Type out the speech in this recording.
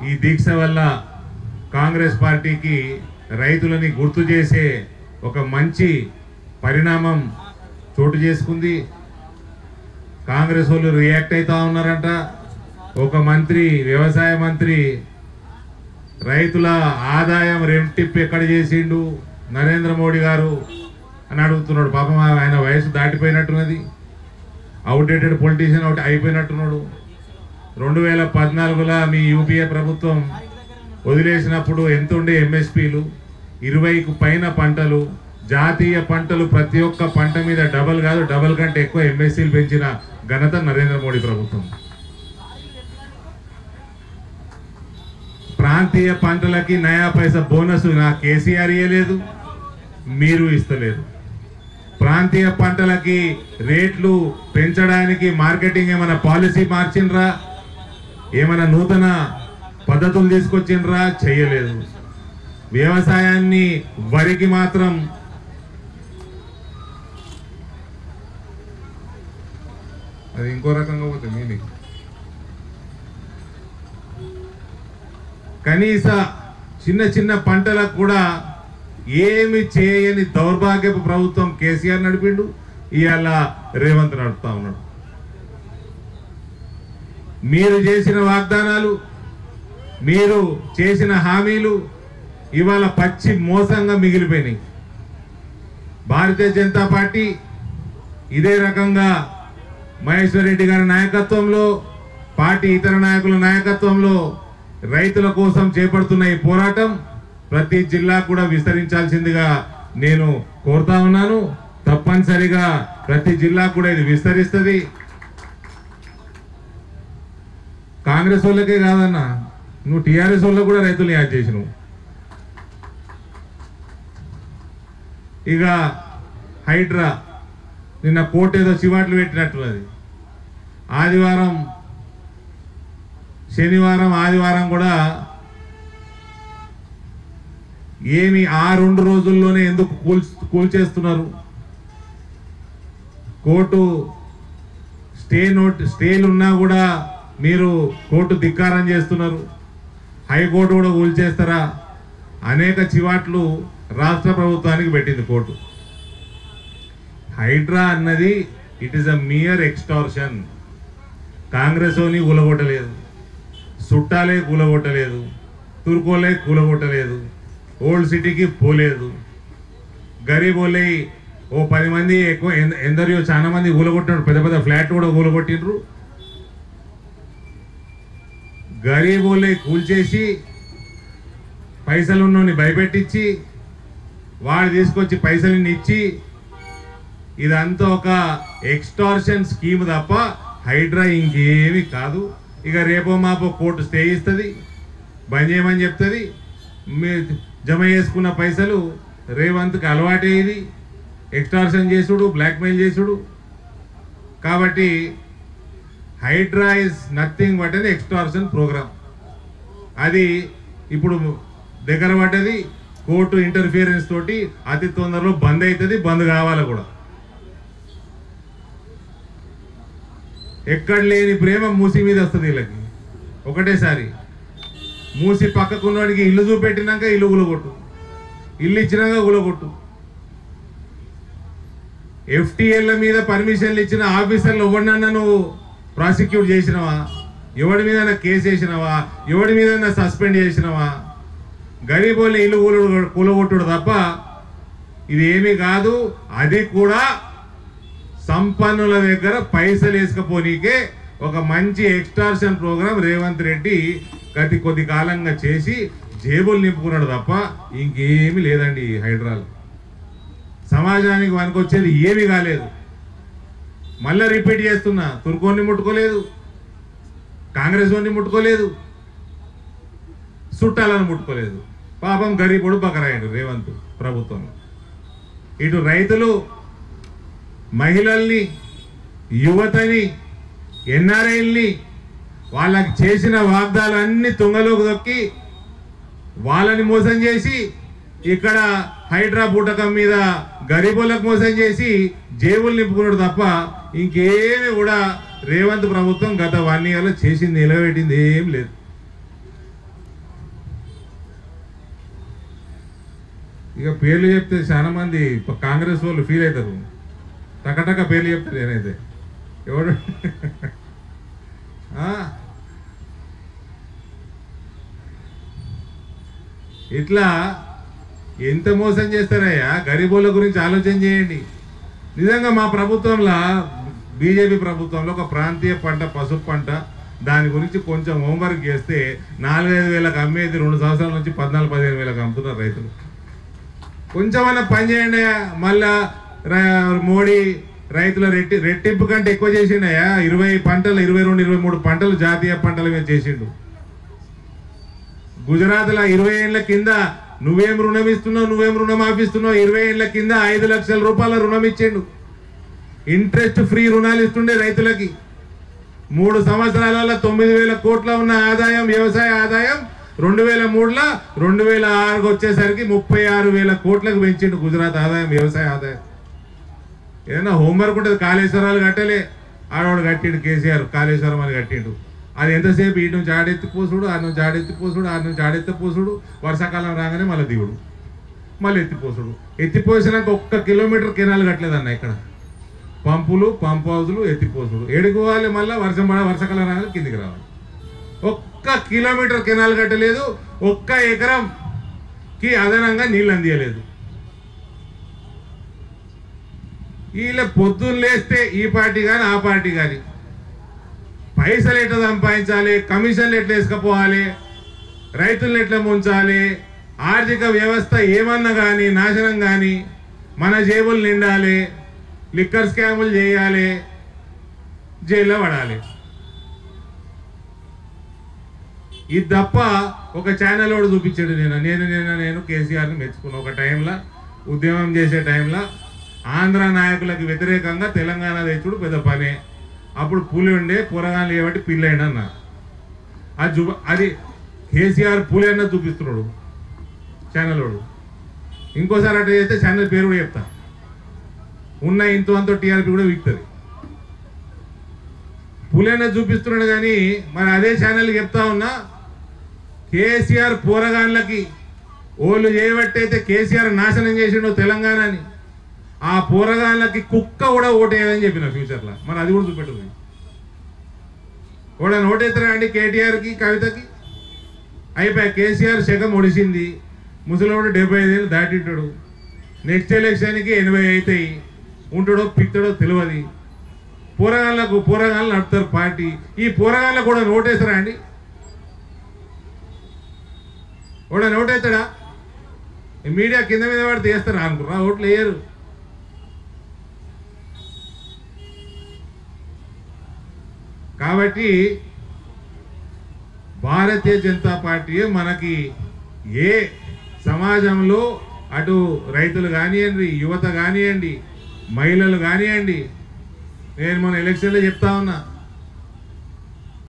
ఈ దీక్ష వల్ల కాంగ్రెస్ పార్టీకి రైతులని గుర్తు చేసే ఒక మంచి పరిణామం చోటు చేసుకుంది. కాంగ్రెస్ వాళ్ళు రియాక్ట్ అవుతా ఉన్నారంట. ఒక మంత్రి, వ్యవసాయ మంత్రి, రైతుల ఆదాయం రెట్టింపు ఎక్కడ చేసిండు నరేంద్ర మోడీ గారు అని అడుగుతున్నాడు. పాపం ఆయన వయసు దాటిపోయినట్టున్నది, అవుట్డేటెడ్ పొలిటీషియన్ అవుట్ అయిపోయినట్టున్నాడు. 2014లో మీ యూపీఏ ప్రభుత్వం వదిలేసినప్పుడు ఎంత ఉండే ఎంఎస్పీలు, 20కు పైన పంటలు, జాతీయ పంటలు, ప్రతి ఒక్క పంట మీద డబల్ కాదు డబల్ కంటే ఎక్కువ ఎంఎస్సీలు పెంచిన ఘనత నరేంద్ర మోడీ ప్రభుత్వం. ప్రాంతీయ పంటలకి నయా పైసా బోనస్ నా కేసీఆర్ ఇయ్యలేదు, మీరు ఇస్తలేదు. ప్రాంతీయ పంటలకి రేట్లు పెంచడానికి మార్కెటింగ్ ఏమైనా పాలసీ మార్చిండ్రా, ఏమైనా నూతన పద్ధతులు తీసుకొచ్చిండ్రా? చేయలేదు. వ్యవసాయాన్ని వరికి మాత్రం అది ఇంకో రకంగా పోతుంది మీనింగ్. కనీస చిన్న చిన్న పంటలకు కూడా ఏమి చేయని దౌర్భాగ్యపు ప్రభుత్వం కేసీఆర్ నడిపిండు, ఇవాళ రేవంత్ నడుపుతా ఉన్నాడు. మీరు చేసిన వాగ్దానాలు, మీరు చేసిన హామీలు ఇవాళ పచ్చి మోసంగా మిగిలిపోయినాయి. భారతీయ జనతా పార్టీ ఇదే రకంగా మహేశ్వర్ రెడ్డి గారి నాయకత్వంలో, పార్టీ ఇతర నాయకుల నాయకత్వంలో రైతుల కోసం చేపడుతున్న ఈ పోరాటం ప్రతి జిల్లా కూడా విస్తరించాల్సిందిగా నేను కోరుతా ఉన్నాను. తప్పనిసరిగా ప్రతి జిల్లా కూడా ఇది విస్తరిస్తుంది. కాంగ్రెస్ వాళ్ళకే కాదన్నా, నువ్వు టీఆర్ఎస్ వాళ్ళకు కూడా రైతులు యాడ్ చేసినావు. ఇక హైడ్రా నిన్న కోర్టు ఏదో చివాట్లు పెట్టినట్టున్నది. ఆదివారం, శనివారం, ఆదివారం కూడా ఏమి ఆ 2 రోజుల్లోనే ఎందుకు కూల్చేస్తున్నారు? కోర్టు స్టేలు ఉన్నా కూడా మీరు కోర్టు ధిక్కారం చేస్తున్నారు. హైకోర్టు కూడా కూల్చేస్తారా? అనేక చివాట్లు రాష్ట్ర ప్రభుత్వానికి పెట్టింది కోర్టు. హైడ్రా అన్నది it is a mere extortion. Congress ఓని కూలగొట్టలేదు, చుట్టాలే కూలగొట్టలేదు, తుర్కోలే కూలగొట్టలేదు, ఓల్డ్ సిటీకి పోలేదు. గరీబోలే ఓ 10 మంది ఎక్కువ ఎందరియో చాలా మంది కూలగొట్టినారు. పెద్ద పెద్ద ఫ్లాట్ కూడా కూలగొట్టిండ్రు. గరీబోలే కూల్చేసి పైసలున్నోని భయపెట్టించి వాడు తీసుకొచ్చి పైసలని ఇచ్చి ఇదంతా ఒక ఎక్స్టార్షన్ స్కీమ్ తప్ప హైడ్రా ఇంకేమి కాదు. ఇక రేపో మాపో కోర్టు స్టే ఇస్తుంది, బంద్ చేయమని చెప్తుంది. మీరు జమ చేసుకున్న పైసలు రేవంత్కి అలవాటే ఇది, ఎక్స్టార్షన్ చేసుడు, బ్లాక్మెయిల్ చేసుడు. కాబట్టి హైడ్రా ఇస్ నథింగ్ బట్ అని ఎక్స్టార్షన్ ప్రోగ్రామ్. అది ఇప్పుడు దగ్గర పడ్డది. కోర్టు ఇంటర్ఫియరెన్స్ తోటి అతి తొందరలో బంద్ అవుతుంది, బంద్ కావాలి కూడా. ఎక్కడ లేని ప్రేమ మూసి మీద వస్తుంది వీళ్ళకి ఒకటేసారి. మూసి పక్కకున్నవాడికి ఇల్లు చూపెట్టినాక ఇల్లు గులగొట్టు, ఇల్లు ఇచ్చినాక గులగొట్టు. ఎఫ్టీఎల్ మీద పర్మిషన్లు ఇచ్చిన ఆఫీసర్లు ఎవరినన్నా నువ్వు ప్రాసిక్యూట్ చేసినవా? ఎవడి మీద కేసు వేసినవా? ఎవడి మీద సస్పెండ్ చేసినవా? గరీబోళ్ళ ఇల్లు కూలగొట్టుడు తప్ప ఇది ఏమీ కాదు. అది కూడా సంపన్నుల దగ్గర పైసలు వేసుకపోనీకే ఒక మంచి ఎక్స్టార్షన్ ప్రోగ్రాం రేవంత్ రెడ్డి గతి కొద్ది కాలంగా చేసి జేబులు నింపుకున్నాడు తప్ప ఇంకేమీ లేదండి. హైడ్రాలు సమాజానికి వనకొచ్చేది ఏమీ కాలేదు. మళ్ళీ రిపీట్ చేస్తున్నా, తుర్కోని ముట్టుకోలేదు, కాంగ్రెస్ వాడిని ముట్టుకోలేదు, చుట్టాలను ముట్టుకోలేదు. పాపం గరీబుడు బకరాయుడు రేవంత్ ప్రభుత్వం. ఇటు రైతులు, మహిళల్ని, యువతని, ఎన్ఆర్ఐల్ని వాళ్ళకి చేసిన వాగ్దానాలన్నీ తుంగలోకి దొక్కి వాళ్ళని మోసం చేసి ఇక్కడ హైడ్రా బూటకం మీద గరీబులకు మోసం చేసి జేబులు నింపుకున్నాడు తప్ప ఇంకేమి కూడా రేవంత్ ప్రభుత్వం గత 1 yearలో చేసింది నిలబెట్టింది ఏం లేదు. ఇక పేర్లు చెప్తే చాలా మంది కాంగ్రెస్ వాళ్ళు ఫీల్ అవుతారు. టకటక పేర్లు చెప్తారు. నేనైతే ఎవడు ఇట్లా ఎంత మోసం చేస్తారయ్యా? గరీబోళ్ళ గురించి ఆలోచన చేయండి. నిజంగా మా ప్రభుత్వంలో, బీజేపీ ప్రభుత్వంలో ఒక ప్రాంతీయ పంట పసుపు పంట దాని గురించి కొంచెం హోంవర్క్ చేస్తే 4-5 వేలకు అమ్మేది 2 సంవత్సరాల నుంచి 14-15 వేలకు అమ్ముతున్నారు రైతులు. కొంచెమన్నా పని చేయండి. మళ్ళా మోడీ రైతుల రెట్టింపు కంటే ఎక్కువ చేసిండయా. 20 పంటలు, 22-23 పంటలు జాతీయ పంటల మీద చేసిండు. గుజరాత్లో 20 ఏళ్ల కింద నువ్వేం రుణం ఇస్తున్నావు, నువ్వేం రుణం ఆపిస్తున్నావు, 20 ఏళ్ల కింద 5 లక్షల రూపాయల రుణం ఇచ్చిండు. ఇంట్రెస్ట్ ఫ్రీ రుణాలు ఇస్తుండే రైతులకి. 3 సంవత్సరాలలో 9,000 కోట్ల ఉన్న ఆదాయం, వ్యవసాయ ఆదాయం 2003లో 2006కు వచ్చేసరికి 36,000 కోట్లకు పెంచిండు గుజరాత్ ఆదాయం, వ్యవసాయ ఆదాయం. ఏదైనా హోంవర్క్ ఉంటుంది. కాళేశ్వరాలు కట్టలే, ఆడవాడు కట్టిండు కేసీఆర్, కాళేశ్వరం అని కట్టిండు. అది ఎంతసేపు ఈ నుంచి ఆడెత్తిపోసుడు, ఆ నుంచి ఆడెత్తిపోసుడు, ఆ నుంచి ఆడెత్తిపోసుడు, వర్షాకాలం రాగానే మళ్ళీ దిగుడు, మళ్ళీ ఎత్తిపోసుడు. ఎత్తిపోసినాక 1 కిలోమీటర్ కెనాల్ కట్టలేదన్న. ఇక్కడ పంపులు, పంప్ హౌజులు, ఎత్తిపోసుడు. ఏడుకోవాలి, మళ్ళీ వర్షాకాలం రాగానే కిందికి రావాలి. 1 కిలోమీటర్ కెనాల్ కట్టలేదు, 1 ఎకరంకి అదనంగా నీళ్ళు అందియలేదు. వీళ్ళ పొద్దున్న లేస్తే ఈ పార్టీ కానీ ఆ పార్టీ కానీ పైసలు ఎట్లా సంపాదించాలి, కమిషన్లు ఎట్లా వేసుకపోవాలి, రైతులను ఎట్లా ముంచాలి, ఆర్థిక వ్యవస్థ ఏమన్నా కానీ నాశనం కానీ, మన జేబులు నిండాలి, లిక్కర్ స్కాములు చేయాలి, జైల్లో పడాలి. ఇది తప్ప ఒక ఛానల్ వాడు చూపించాడు. నేను కేసీఆర్ని మెచ్చుకున్నా. ఒక టైంలో ఉద్యమం చేసే టైంలో ఆంధ్ర నాయకులకు వ్యతిరేకంగా తెలంగాణ తెచ్చుడు పెద్ద పనే. అప్పుడు పులి ఉండే, పోరగాళ్ళు ఏబట్టి పిల్లైండి అన్న. అది కేసీఆర్ పులి అన్న చూపిస్తున్నాడు ఛానల్ వాడు. ఇంకోసారి అట్లా చేస్తే ఛానల్ పేరు కూడా చెప్తా. ఉన్న ఇంతో అంతో టీఆర్పీ కూడా వీక్తుంది. పులి అన్న చూపిస్తున్నాడు కానీ మరి అదే ఛానల్ చెప్తా ఉన్నా, కేసీఆర్ పోరగాళ్ళకి ఓళ్ళు చేయబట్టయితే కేసీఆర్ నాశనం చేసిండు తెలంగాణని. ఆ పోరగాళ్ళకి కుక్క కూడా ఓటేయదని చెప్పిన ఫ్యూచర్లో. మరి అది కూడా చూపెట్టుంది. కూడా ఓటేస్తారా అండి కేటీఆర్కి, కవితకి? అయిపోయా. కేసీఆర్ శకం ఒడిసింది. ముసలోడు 75 ఏళ్ళు దాటింటాడు. నెక్స్ట్ ఎలక్షన్కి 80 అవుతాయి. ఉంటాడో పిక్తాడో తెలియదు. పోరగాళ్ళు నడుపుతారు పార్టీ. ఈ పోరగాళ్ళకు కూడా ఓటేస్తారా అండి? కూడా ఓటేస్తాడా? మీడియా కింద మీద పడితే వేస్తారా అనుకున్నా? ఓట్లు వేయరు. కాబట్టి భారతీయ జనతా పార్టీయే మనకి ఏ సమాజంలో అటు రైతులు కానివ్వండి, యువత కానివ్వండి, మహిళలు కానివ్వండి. నేను మన ఎలక్షన్లో చెప్తా ఉన్నా,